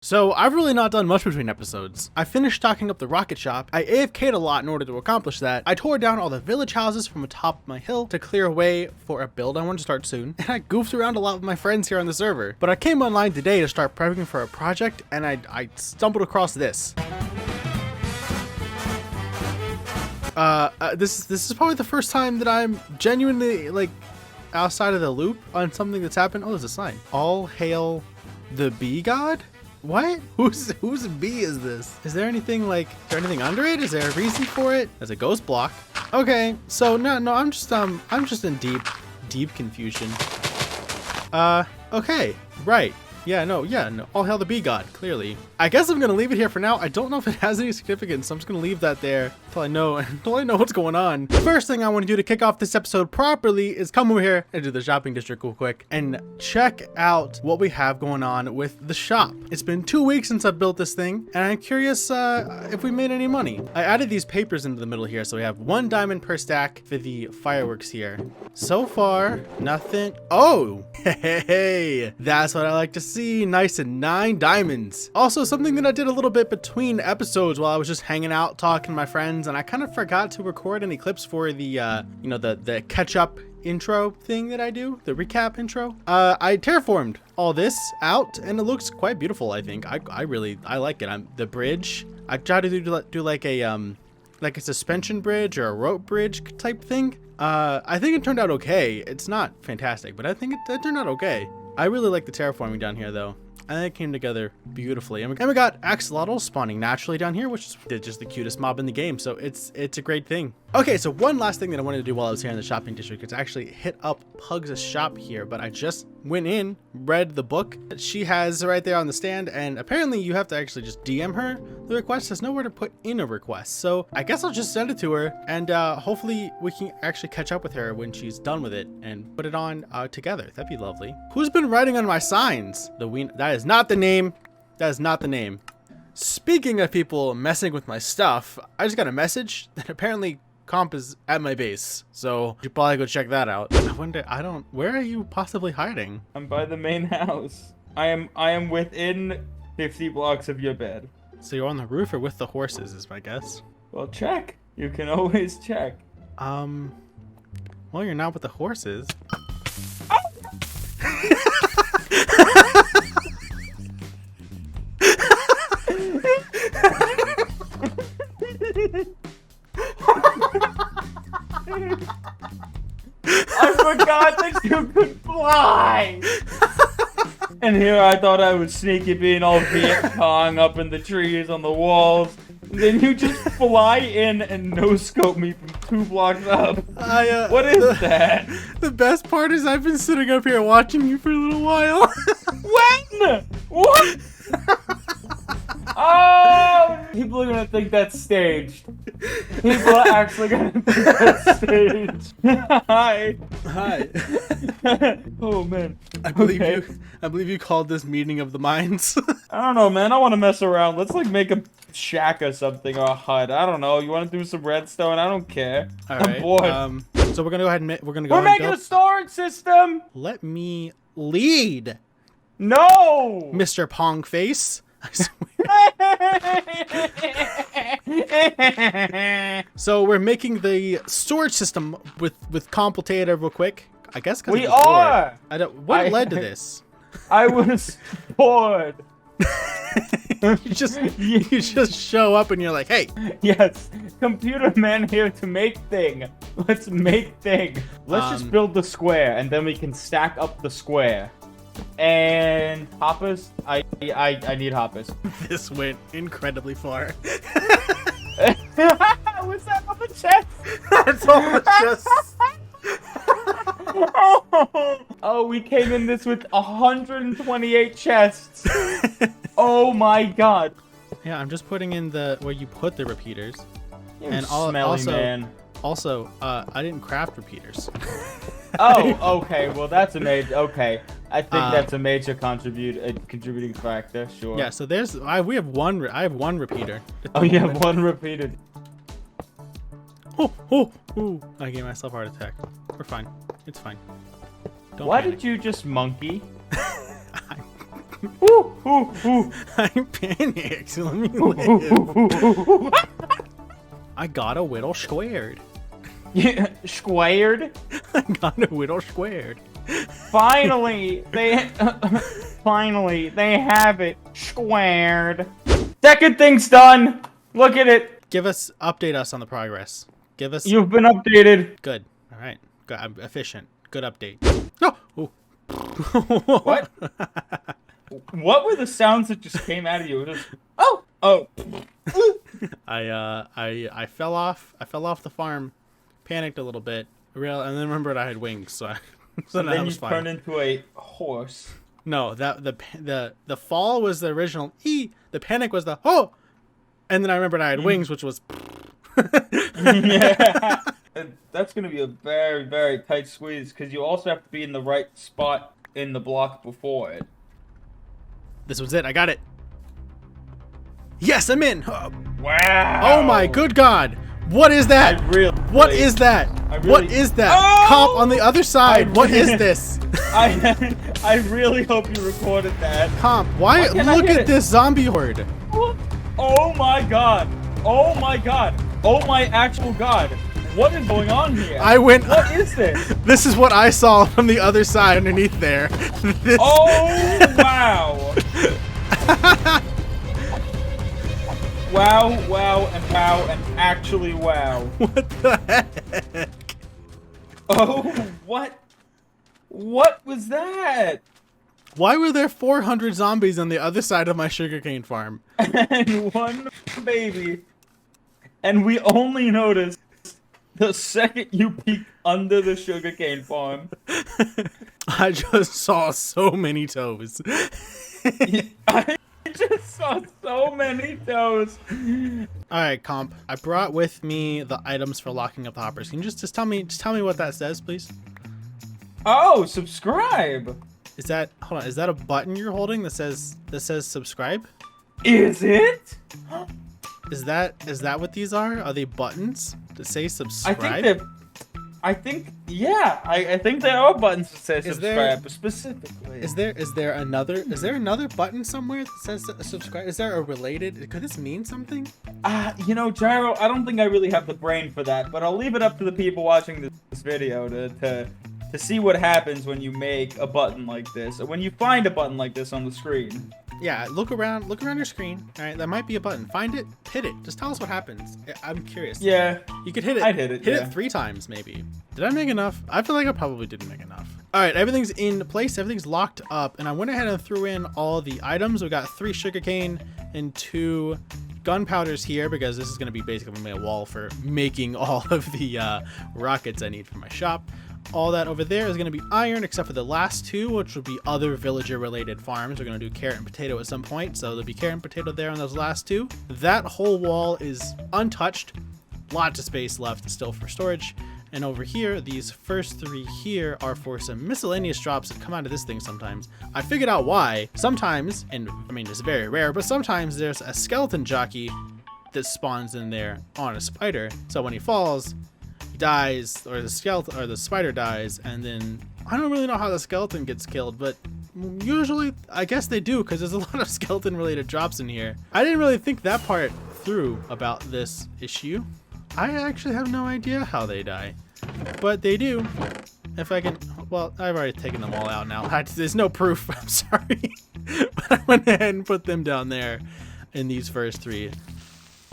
So I've really not done much between episodes. I finished stocking up the rocket shop, I AFK'd a lot in order to accomplish that, I tore down all the village houses from the top of my hill to clear a way for a build I want to start soon, and I goofed around a lot with my friends here on the server. But I came online today to start prepping for a project, and I stumbled across this. This is probably the first time that I'm genuinely, like, outside of the loop on something that's happened. Oh, there's a sign. All hail the bee god? What? Whose bee is this? Is there anything under it? Is there a reason for it? There's a ghost block. Okay, so no, I'm just in deep confusion. Okay, right. Yeah, no, all hail the bee god, clearly. I guess I'm gonna leave it here for now. I don't know if it has any significance, so I'm just gonna leave that there until I know what's going on. The first thing I want to do to kick off this episode properly is come over here and do the shopping district real quick and check out what we have going on with the shop. It's been 2 weeks since I built this thing, and I'm curious if we made any money. I added these papers into the middle here, so we have 1 diamond per stack for the fireworks here. So far, nothing. Oh, hey, that's what I like to see. Nice and 9 diamonds. Also, something that I did a little bit between episodes while I was just hanging out talking to my friends, and I kind of forgot to record any clips for the the catch up intro thing that I do, the recap intro. I terraformed all this out and it looks quite beautiful. I think I like it. The bridge, I tried to do like a suspension bridge or a rope bridge type thing. I think it turned out okay. It's not fantastic, but I think it turned out okay. I really like the terraforming down here though. I think it came together beautifully. And we got axolotls spawning naturally down here, which is just the cutest mob in the game. So it's a great thing. Okay, so one last thing that I wanted to do while I was here in the shopping district is actually hit up Pug's shop here, but I just went in, read the book that she has right there on the stand, and apparently you have to actually just DM her the request. There's nowhere to put in a request. So I guess I'll just send it to her, and hopefully we can actually catch up with her when she's done with it and put it on together. That'd be lovely. Who's been writing on my signs? That is not the name. That is not the name. Speaking of people messing with my stuff, I just got a message that apparently Comp is at my base, so you should probably go check that out. I wonder, where are you possibly hiding? I'm by the main house. I am within 50 blocks of your bed. So you're on the roof or with the horses is my guess. Well, check. You can always check. Well, you're not with the horses. I forgot that you could fly! And here I thought I was sneaky being all Viet Cong up in the trees on the walls. And then you just fly in and no-scope me from 2 blocks up. What is that? The best part is I've been sitting up here watching you for a little while. When? What? Oh! People are gonna think that's staged. People are actually gonna think that's staged. Hi. Hi. Oh man. I believe you called this meeting of the minds. I don't know, man. I want to mess around. Let's like make a shack or something or a hut. I don't know. You want to do some redstone? I don't care. All right. I'm bored. So we're gonna go ahead and We're making a storage system. Let me lead. No, Mr. Pong Face. I swear. So we're making the storage system with Compultator real quick. I guess because we are. What led to this? I was bored. you just show up and you're like, hey. Yes, computer man here to make thing. Let's make thing. Let's just build the square and then we can stack up the square. And hoppers, I need hoppers. This went incredibly far. Was that on the chest? That's on the chest. Oh, we came in this with 128 chests. Oh my god. Yeah, I'm just putting in where you put the repeaters. And smelly man. Also, I didn't craft repeaters. Oh, okay. Well, that's a major. Okay, I think that's a major contributing factor. Sure. Yeah. So I have one repeater. Oh, you have one repeater. Oh! I gave myself a heart attack. We're fine. It's fine. Why did you just monkey? Ooh, ooh, ooh. I panicked. Let me live. I got a whittle squared. Yeah, squared. I got a whittle squared. Finally, finally, they have it squared. Second thing's done. Look at it. Update us on the progress. You've been updated. Good. All right. Good. I'm efficient. Good update. Oh. Ooh. What? What were the sounds that just came out of you? It was, oh. I fell off. I fell off the farm, panicked a little bit, and then remembered I had wings. So So now then it you was fine. turned into a horse. No, the fall was the original E. The panic was the oh, and then I remembered I had wings, which was. Yeah. And that's gonna be a very, very tight squeeze because you also have to be in the right spot in the block before it. This was it. I got it. Yes, I'm in. Wow. Oh my good God! What is that? What is that? What is that? Oh! Cop on the other side. What is this? I really hope you recorded that. Comp, why? can't I Look hit at it? this zombie horde. Oh my God. Oh my God. Oh my actual God. What is going on here? What is this? This is what I saw from the other side underneath there. This... Oh wow. Wow, and actually wow. What the heck? Oh, what? What was that? Why were there 400 zombies on the other side of my sugarcane farm? And one baby. And we only noticed the second you peeked under the sugarcane farm. I just saw so many toes. I just saw so many toes. Alright, Comp. I brought with me the items for locking up the hoppers. Can you just tell me what that says, please? Oh, subscribe. Is that a button you're holding that says subscribe? Is it? Is that what these are? Are they buttons that say subscribe? I think there are buttons that say subscribe specifically. Is there another button somewhere that says subscribe? Is there a related? Could this mean something? Gyro, I don't think I really have the brain for that, but I'll leave it up to the people watching this video to see what happens when you make a button like this, or when you find a button like this on the screen. Yeah, look around your screen. All right, that might be a button. Find it, hit it. Just tell us what happens. I'm curious. Yeah. You could hit it. I'd hit it. Hit yeah. it 3 times, maybe. Did I make enough? I feel like I probably didn't make enough. All right, everything's in place. Everything's locked up, and I went ahead and threw in all the items. We got 3 sugarcane and 2 gunpowders here because this is going to be basically a wall for making all of the rockets I need for my shop. All that over there is going to be iron, except for the last 2, which will be other villager-related farms. We're going to do carrot and potato at some point, so there'll be carrot and potato there on those last 2. That whole wall is untouched. Lots of space left still for storage. And over here, these first 3 here are for some miscellaneous drops that come out of this thing sometimes. I figured out why. Sometimes, and I mean, it's very rare, but sometimes there's a skeleton jockey that spawns in there on a spider. So when he falls, dies, or the spider dies, and then I don't really know how the skeleton gets killed, but usually I guess they do because there's a lot of skeleton related drops in here. I didn't really think that part through about this issue. I actually have no idea how they die, but they do. If I can, well, I've already taken them all out now. There's no proof, I'm sorry, but I went ahead and put them down there in these first 3.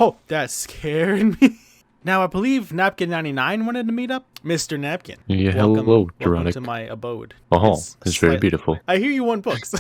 Oh, that scared me. Now, I believe Napkin99 wanted to meet up. Mr. Napkin. Yeah, hello, Jironic. Welcome to my abode. Oh, it's very beautiful. I hear you want books.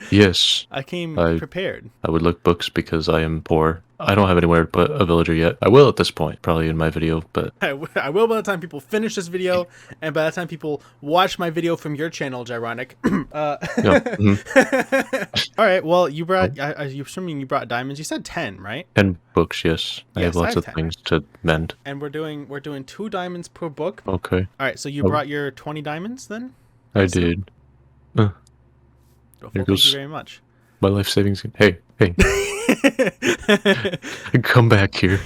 Yes. I came prepared. I would like books because I am poor. I don't have anywhere to put a villager yet. I will at this point, probably in my video, but... I will by the time people finish this video, and by the time people watch my video from your channel, Jironic. All right, well, you brought... You're assuming you brought diamonds. You said 10, right? 10 books, yes. I have lots of 10. things to mend. And we're doing 2 diamonds per book. Okay. All right, so you brought your 20 diamonds then? I did. Well, Here thank goes you very much. my life savings. Hey. Come back here.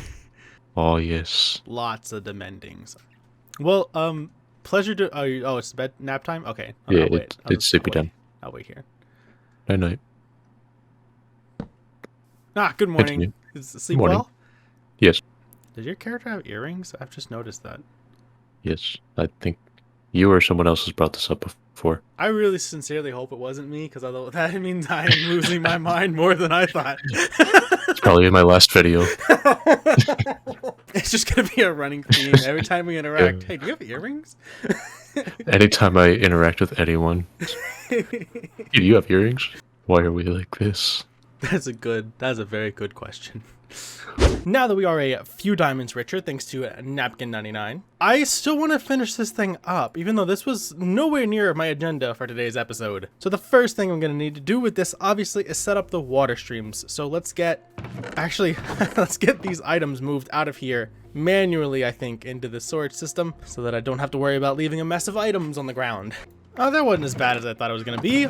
Oh, yes. Lots of demendings. Well, pleasure to... Oh, it's nap time? Okay. Yeah, it's sleepy time. I'll wait here. Night night. Ah, good morning. Continue. Is sleep Morning. well? Yes. Does your character have earrings? I've just noticed that. Yes. I think you or someone else has brought this up before. I really sincerely hope it wasn't me, because although that means I am losing my mind more than I thought. It's probably in my last video. It's just gonna be a running theme every time we interact. Yeah. Hey, do you have earrings? Anytime I interact with anyone, do you have earrings? Why are we like this? That's a very good question. Now that we are a few diamonds richer, thanks to Napkin99, I still want to finish this thing up, even though this was nowhere near my agenda for today's episode. So the first thing I'm going to need to do with this, obviously, is set up the water streams. So let's get these items moved out of here manually, I think, into the storage system, so that I don't have to worry about leaving a mess of items on the ground. Oh, that wasn't as bad as I thought it was going to be.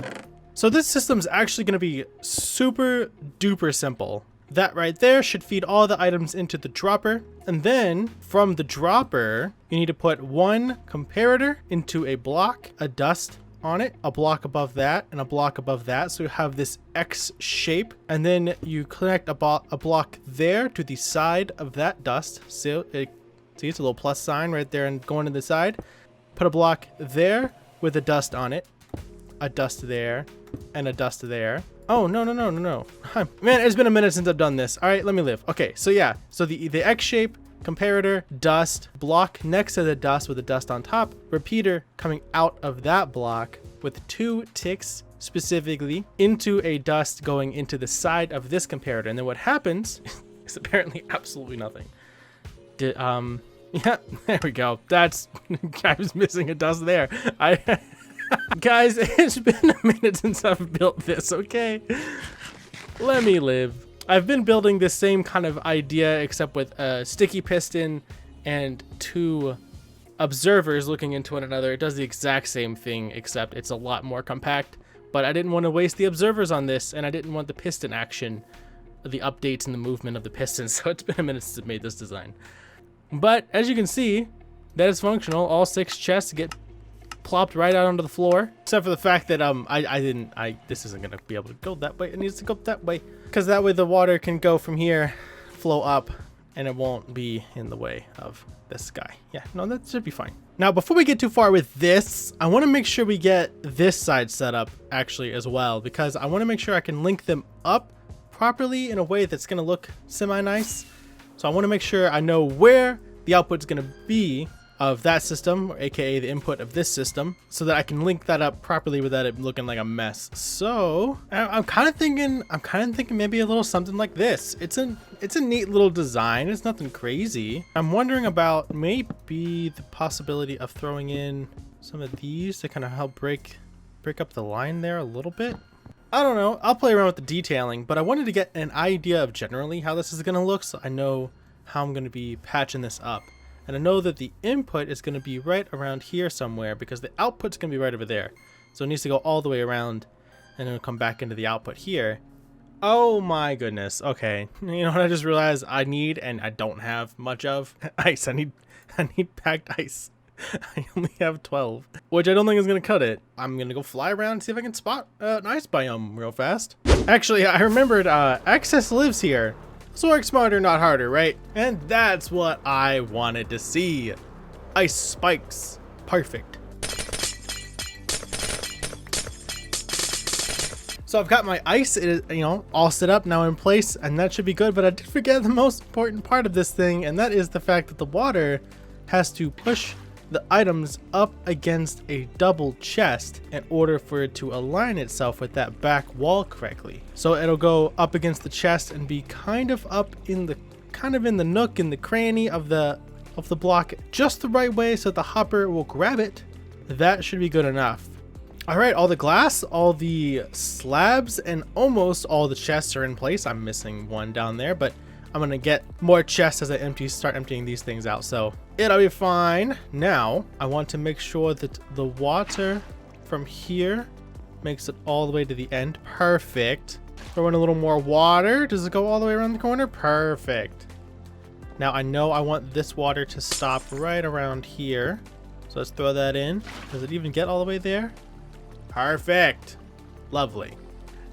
So this system's actually going to be super duper simple. That right there should feed all the items into the dropper. And then from the dropper, you need to put one comparator into a block, a dust on it, a block above that, and a block above that. So you have this X shape. And then you connect a block there to the side of that dust. See, it's a little plus sign right there and going to the side. Put a block there with a dust on it, a dust there, and a dust there. Oh, no. Man, it's been a minute since I've done this. All right, let me live. Okay, so yeah. So the X shape, comparator, dust, block next to the dust with the dust on top, repeater coming out of that block with 2 ticks specifically into a dust going into the side of this comparator. And then what happens is apparently absolutely nothing. Yeah, there we go. I was missing a dust there. Guys, it's been a minute since I've built this, okay? Let me live. I've been building this same kind of idea, except with a sticky piston and 2 observers looking into one another. It does the exact same thing, except it's a lot more compact. But I didn't want to waste the observers on this, and I didn't want the piston action, the updates and the movement of the pistons, so it's been a minute since I made this design. But as you can see, that is functional. All 6 chests get plopped right out onto the floor, except for the fact that this isn't gonna be able to go that way. It needs to go that way, because that way the water can go from here, flow up, and it won't be in the way of this guy. Yeah, no, that should be fine. Now, before we get too far with this, I want to make sure we get this side set up actually as well, because I want to make sure I can link them up properly in a way that's gonna look semi-nice. So I want to make sure I know where the output's gonna be of that system, or aka the input of this system, so that I can link that up properly without it looking like a mess. So I'm kind of thinking maybe a little something like this. It's a neat little design. It's nothing crazy. I'm wondering about maybe the possibility of throwing in some of these to kind of help break up the line there a little bit. I don't know. I'll play around with the detailing, but I wanted to get an idea of generally how this is going to look, so I know how I'm going to be patching this up. And I know that the input is going to be right around here somewhere, because the output's going to be right over there. So it needs to go all the way around and it'll come back into the output here. Oh my goodness. Okay. You know what I just realized I need, and I don't have much of? Ice. I need packed ice. I only have 12, which I don't think is going to cut it. I'm going to go fly around and see if I can spot an ice biome real fast. Actually, I remembered Access lives here. So work smarter, not harder, right? And that's what I wanted to see. Ice spikes. Perfect. So I've got my ice, all set up now in place, and that should be good. But I did forget the most important part of this thing, and that is the fact that the water has to push the items up against a double chest in order for it to align itself with that back wall correctly. So it'll go up against the chest and be kind of in the nook, in the cranny of the block just the right way so the hopper will grab it. That should be good enough. All right, all the glass, all the slabs, and almost all the chests are in place. I'm missing one down there, but I'm gonna get more chests as I start emptying these things out, so it'll be fine. Now, I want to make sure that the water from here makes it all the way to the end. Perfect. Throw in a little more water. Does it go all the way around the corner? Perfect. Now, I know I want this water to stop right around here, so let's throw that in. Does it even get all the way there? Perfect. Lovely.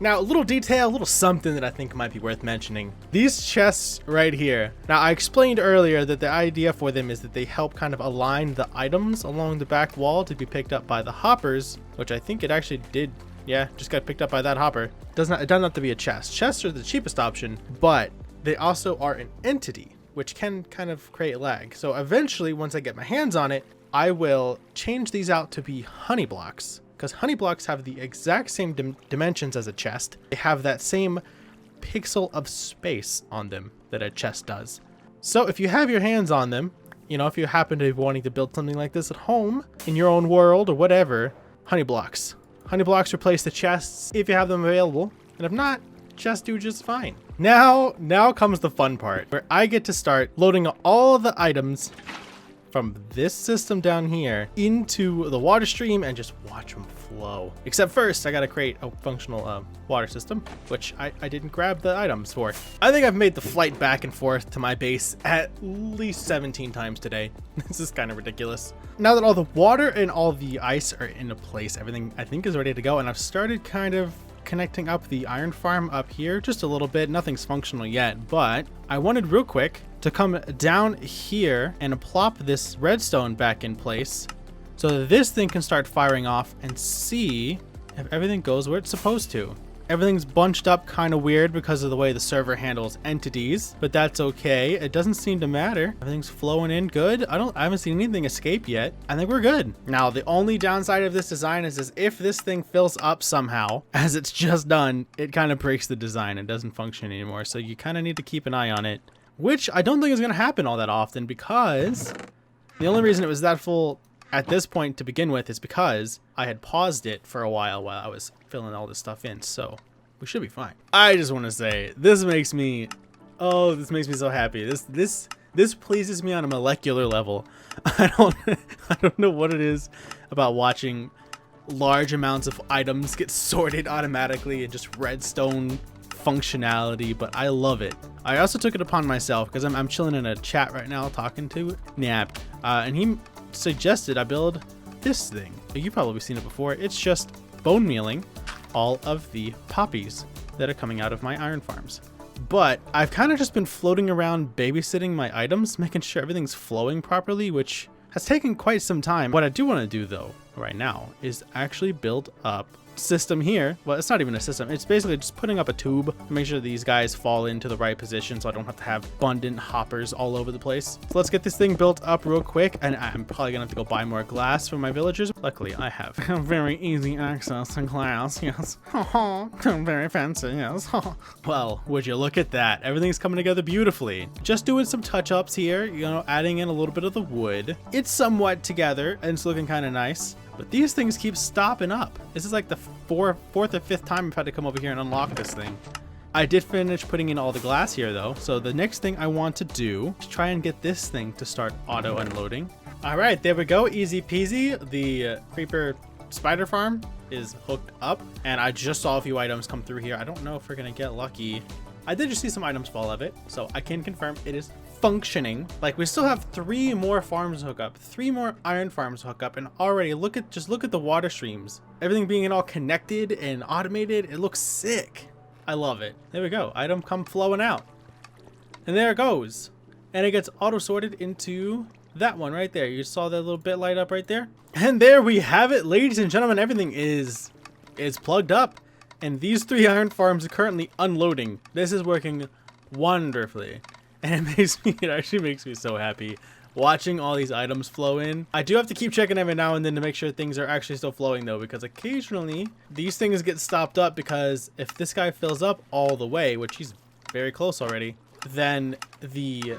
Now, a little detail, a little something that I think might be worth mentioning. These chests right here. Now, I explained earlier that the idea for them is that they help kind of align the items along the back wall to be picked up by the hoppers, which I think it actually did. Yeah, just got picked up by that hopper. It doesn't have to be a chest. Chests are the cheapest option, but they also are an entity, which can kind of create lag. So eventually, once I get my hands on it, I will change these out to be honey blocks, because honey blocks have the exact same dimensions as a chest. They have that same pixel of space on them that a chest does. So if you have your hands on them, you know, if you happen to be wanting to build something like this at home, in your own world or whatever, honey blocks. Honey blocks replace the chests if you have them available, and if not, chests do just fine. Now comes the fun part, where I get to start loading all the items from this system down here into the water stream and just watch them flow. Except first, I gotta create a functional water system, which I didn't grab the items for. I think I've made the flight back and forth to my base at least 17 times today. This is kind of ridiculous. Now that all the water and all the ice are into place, everything I think is ready to go, and I've started kind of connecting up the iron farm up here just a little bit. Nothing's functional yet, but I wanted real quick to come down here and plop this redstone back in place so that this thing can start firing off and see if everything goes where it's supposed to. Everything's bunched up kind of weird because of the way the server handles entities, but that's okay. It doesn't seem to matter. Everything's flowing in good. I haven't seen anything escape yet. I think we're good. Now, the only downside of this design is if this thing fills up somehow, as it's just done, it kind of breaks the design and doesn't function anymore. So you kind of need to keep an eye on it, which I don't think is going to happen all that often, because the only reason it was that full at this point to begin with is because I had paused it for a while I was filling all this stuff in, so we should be fine. I just want to say, this makes me so happy. This pleases me on a molecular level. I don't know what it is about watching large amounts of items get sorted automatically and just redstone functionality, but I love it. I also took it upon myself because I'm chilling in a chat right now talking to Nap, and he suggested I build this thing. You've probably seen it before. It's just bone mealing all of the poppies that are coming out of my iron farms. But I've kind of just been floating around babysitting my items, making sure everything's flowing properly, which has taken quite some time. What I do want to do though right now is actually build up system here. Well, it's not even a system. It's basically just putting up a tube to make sure these guys fall into the right position so I don't have to have abundant hoppers all over the place. So let's get this thing built up real quick, and I'm probably gonna have to go buy more glass for my villagers. Luckily, I have very easy access to glass. Yes. Very fancy. Yes. Well, would you look at that? Everything's coming together beautifully. Just doing some touch-ups here, you know, adding in a little bit of the wood. It's somewhat together and it's looking kind of nice. But these things keep stopping up. This is like the fourth or fifth time I've had to come over here and unlock this thing. I did finish putting in all the glass here though. So the next thing I want to do is try and get this thing to start auto unloading. All right, there we go. Easy peasy. The creeper spider farm is hooked up, and I just saw a few items come through here. I don't know if we're gonna get lucky. I did just see some items fall of it, so I can confirm it is functioning. Like, we still have 3 more farms to hook up, 3 more iron farms to hook up, and already look at the water streams. Everything being all connected and automated, it looks sick. I love it. There we go. Item come flowing out. And there it goes. And it gets auto sorted into that one right there. You saw that little bit light up right there? And there we have it, ladies and gentlemen. Everything is plugged up. And these 3 iron farms are currently unloading. This is working wonderfully. And it actually makes me so happy watching all these items flow in. I do have to keep checking every now and then to make sure things are actually still flowing though, because occasionally these things get stopped up, because if this guy fills up all the way, which he's very close already, then the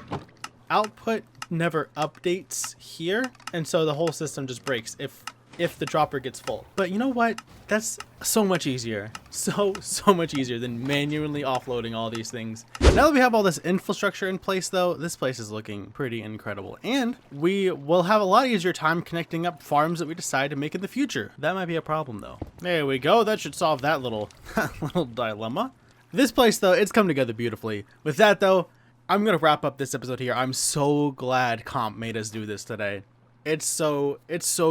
output never updates here, and so the whole system just breaks if the dropper gets full. But you know what? That's so much easier. So much easier than manually offloading all these things. Now that we have all this infrastructure in place though, this place is looking pretty incredible. And we will have a lot easier time connecting up farms that we decide to make in the future. That might be a problem though. There we go. That should solve that little dilemma. This place though, it's come together beautifully. With that though, I'm gonna wrap up this episode here. I'm so glad Comp made us do this today. It's so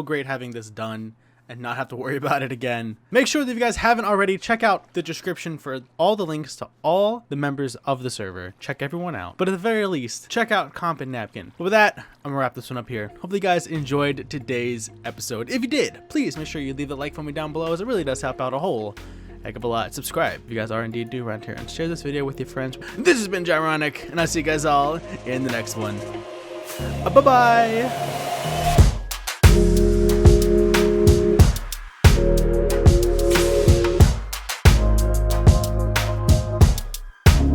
great having this done and not have to worry about it again. Make sure that if you guys haven't already, check out the description for all the links to all the members of the server. Check everyone out. But at the very least, check out Comp and Napkin. But with that, I'm gonna wrap this one up here. Hopefully you guys enjoyed today's episode. If you did, please make sure you leave a like for me down below, as it really does help out a whole heck of a lot. Subscribe if you guys are indeed new around here, and share this video with your friends. This has been Jironic, and I'll see you guys all in the next one. Bye-bye!